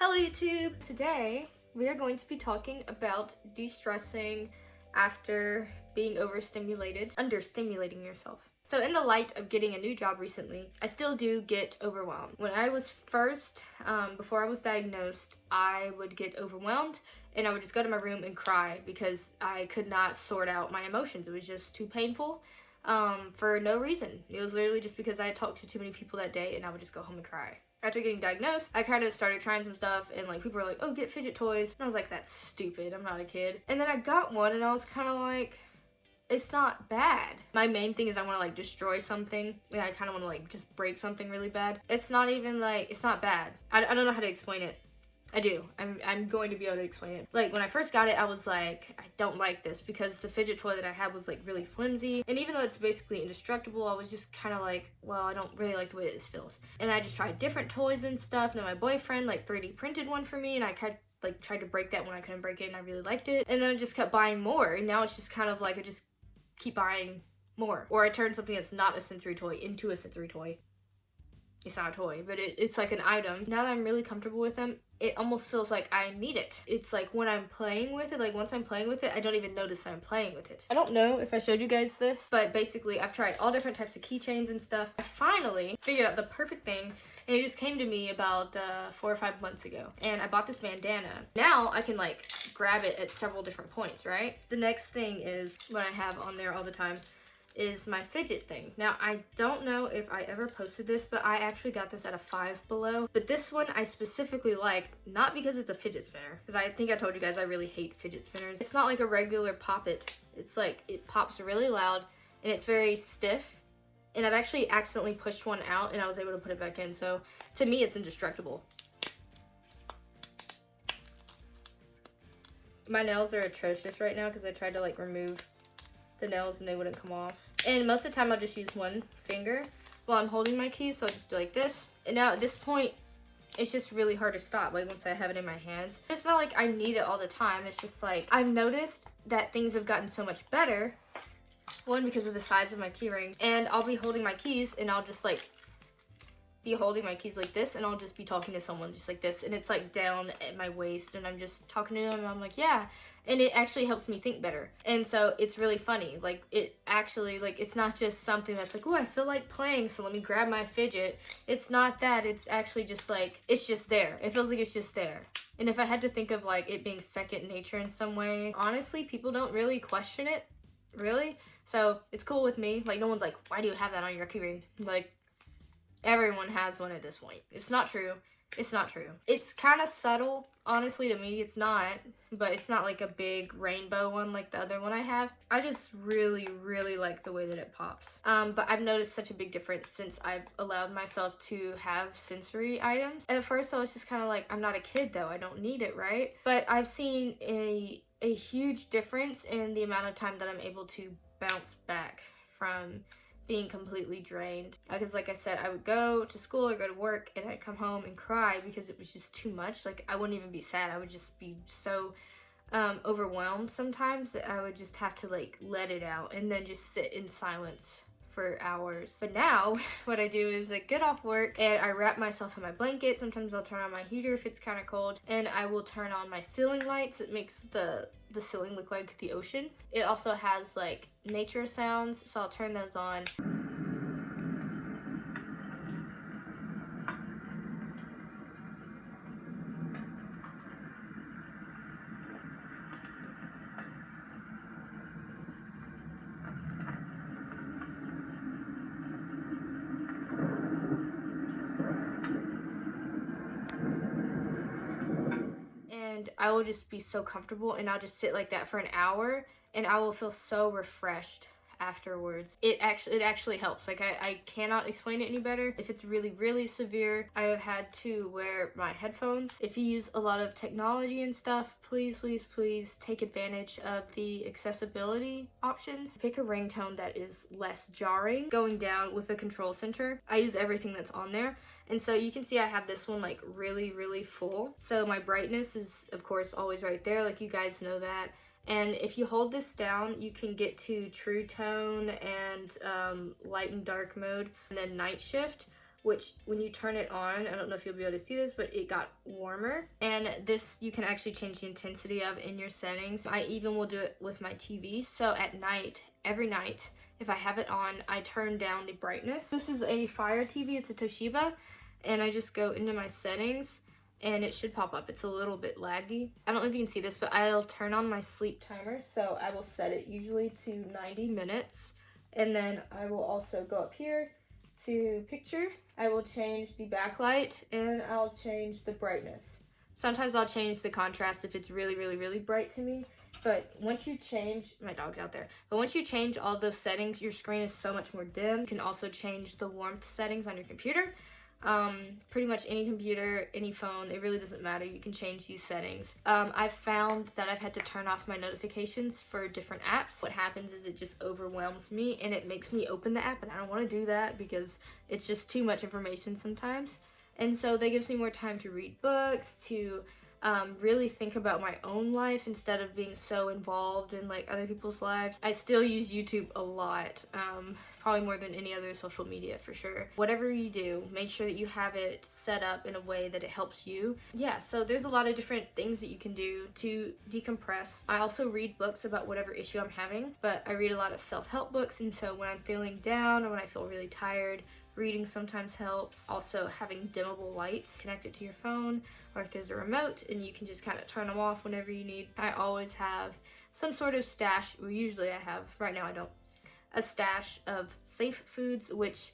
Hello YouTube! Today we are going to be talking about de-stressing after being overstimulated, understimulating yourself. So in the light of getting a new job recently, I still do get overwhelmed. When I was first, before I was diagnosed, I would get overwhelmed and I would just go to my room and cry because I could not sort out my emotions. It was just too painful for no reason. It was literally just because I had talked to too many people that day and I would just go home and cry. After getting diagnosed, I kind of started trying some stuff and like people were like, oh, get fidget toys. And I was like, that's stupid, I'm not a kid. And then I got one and I was kind of like, it's not bad. My main thing is I want to like destroy something and I kind of want to like just break something really bad. It's not even like, it's not bad. I don't know how to explain it. I do. I'm going to be able to explain it. Like when I first got it, I was like, I don't like this because the fidget toy that I had was like really flimsy. And even though it's basically indestructible, I was just kind of like, well, I don't really like the way this feels. And I just tried different toys and stuff. And then my boyfriend like 3D printed one for me and I tried to break that when I couldn't break it and I really liked it. And then I just kept buying more. And now it's just kind of like I just keep buying more. Or I turn something that's not a sensory toy into a sensory toy. It's not a toy, but it's like an item. Now that I'm really comfortable with them, it almost feels like I need it. It's like when I'm playing with it, like once I'm playing with it, I don't even notice that I'm playing with it. I don't know if I showed you guys this, but basically I've tried all different types of keychains and stuff. I finally figured out the perfect thing, and it just came to me about 4 or 5 months ago. And I bought this bandana. Now I can like grab it at several different points, right? The next thing is what I have on there all the time is my fidget thing. Now, I don't know if I ever posted this, but I actually got this at a 5 Below. But this one I specifically like, not because it's a fidget spinner, because I think I told you guys I really hate fidget spinners. It's not like a regular pop-it. It's like, it pops really loud, and it's very stiff. And I've actually accidentally pushed one out, and I was able to put it back in. So, to me, it's indestructible. My nails are atrocious right now, because I tried to like remove the nails and they wouldn't come off. And most of the time I'll just use one finger while I'm holding my keys, so I'll just do like this. And now at this point, it's just really hard to stop, like once I have it in my hands. It's not like I need it all the time, it's just like, I've noticed that things have gotten so much better. One, because of the size of my key ring, and I'll be holding my keys and I'll just like be holding my keys like this and I'll just be talking to someone just like this, and it's like down at my waist and I'm just talking to them and I'm like, yeah. And it actually helps me think better. And so it's really funny. Like it actually, like it's not just something that's like, oh, I feel like playing, so let me grab my fidget. It's not that. It's actually just like, it's just there. It feels like it's just there. And if I had to think of like it being second nature in some way, honestly, people don't really question it, really. So it's cool with me. Like no one's like, why do you have that on your keyring? Like everyone has one at this point. It's not true. It's not true. It's kind of subtle, honestly, to me. It's not, but it's not like a big rainbow one like the other one I have. I just really, really like the way that it pops. But I've noticed such a big difference since I've allowed myself to have sensory items. At first, I was just kind of like, I'm not a kid though. I don't need it, right? But I've seen a huge difference in the amount of time that I'm able to bounce back from being completely drained. Because like I said, I would go to school or go to work and I'd come home and cry because it was just too much. Like I wouldn't even be sad. I would just be so overwhelmed sometimes that I would just have to like let it out and then just sit in silence for hours. But now what I do is like get off work and I wrap myself in my blanket. Sometimes I'll turn on my heater if it's kind of cold, and I will turn on my ceiling lights. It makes the ceiling look like the ocean. It also has like nature sounds, so I'll turn those on. And I will just be so comfortable and I'll just sit like that for an hour and I will feel so refreshed afterwards. It actually helps. Like I cannot explain it any better. If it's really, really severe, I have had to wear my headphones. If you use a lot of technology and stuff, please, please, please take advantage of the accessibility options. Pick a ringtone that is less jarring. Going down with the control center, I use everything that's on there. And so you can see I have this one like really, really full. So my brightness is of course always right there, like you guys know that. And if you hold this down, you can get to true tone and light and dark mode, and then night shift, which when you turn it on, I don't know if you'll be able to see this, but it got warmer. And this you can actually change the intensity of in your settings. I even will do it with my TV. So at night, every night, if I have it on, I turn down the brightness. This is a Fire TV, it's a Toshiba, and I just go into my settings and it should pop up. It's a little bit laggy. I don't know if you can see this, but I'll turn on my sleep timer. So I will set it usually to 90 minutes. And then I will also go up here to picture. I will change the backlight and I'll change the brightness. Sometimes I'll change the contrast if it's really, really, really bright to me. But once you change, my dog's out there, but once you change all those settings, your screen is so much more dim. You can also change the warmth settings on your computer. Pretty much any computer, any phone, it really doesn't matter. You can change these settings. I've found that I've had to turn off my notifications for different apps. What happens is it just overwhelms me and it makes me open the app, and I don't want to do that because it's just too much information sometimes. And so that gives me more time to read books, to really think about my own life instead of being so involved in like other people's lives. I still use YouTube a lot, probably more than any other social media for sure. Whatever you do, make sure that you have it set up in a way that it helps you. Yeah, so there's a lot of different things that you can do to decompress. I also read books about whatever issue I'm having, but I read a lot of self-help books, and so when I'm feeling down or when I feel really tired, reading sometimes helps. Also having dimmable lights connected to your phone, or if there's a remote and you can just kind of turn them off whenever you need. I always have some sort of stash, or usually I have, right now I don't, a stash of safe foods, which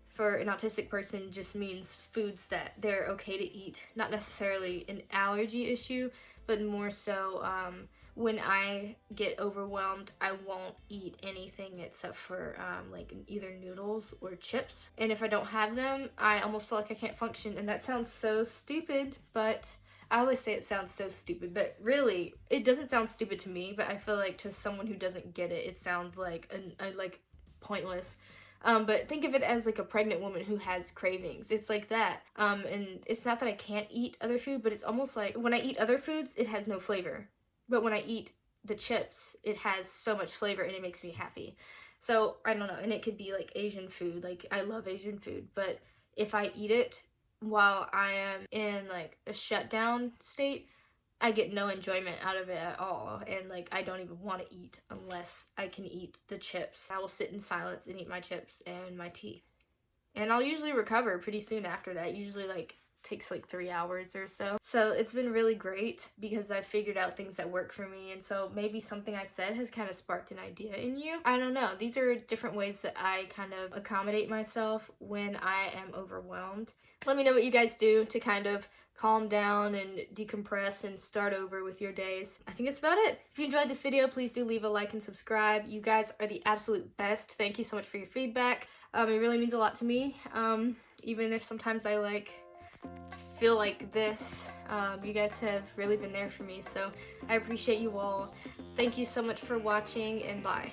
for an autistic person just means foods that they're okay to eat. Not necessarily an allergy issue, but more so when I get overwhelmed, I won't eat anything except for like either noodles or chips. And if I don't have them, I almost feel like I can't function. And that sounds so stupid, but I always say it sounds so stupid, but really, it doesn't sound stupid to me, but I feel like to someone who doesn't get it, it sounds like like pointless. But think of it as like a pregnant woman who has cravings. It's like that. And it's not that I can't eat other food, but it's almost like when I eat other foods, it has no flavor. But when I eat the chips, it has so much flavor and it makes me happy. So I don't know. And it could be like Asian food. Like I love Asian food, but if I eat it while I am in like a shutdown state, I get no enjoyment out of it at all. And like I don't even want to eat unless I can eat the chips. I will sit in silence and eat my chips and my tea. And I'll usually recover pretty soon after that. Usually like takes like 3 hours or so. So it's been really great because I've figured out things that work for me, and so maybe something I said has kind of sparked an idea in you. I don't know. These are different ways that I kind of accommodate myself when I am overwhelmed. Let me know what you guys do to kind of calm down and decompress and start over with your days. I think that's about it. If you enjoyed this video, please do leave a like and subscribe. You guys are the absolute best. Thank you so much for your feedback. It really means a lot to me. Even if sometimes I like feel like this, you guys have really been there for me, so I appreciate you all. Thank you so much for watching, and bye.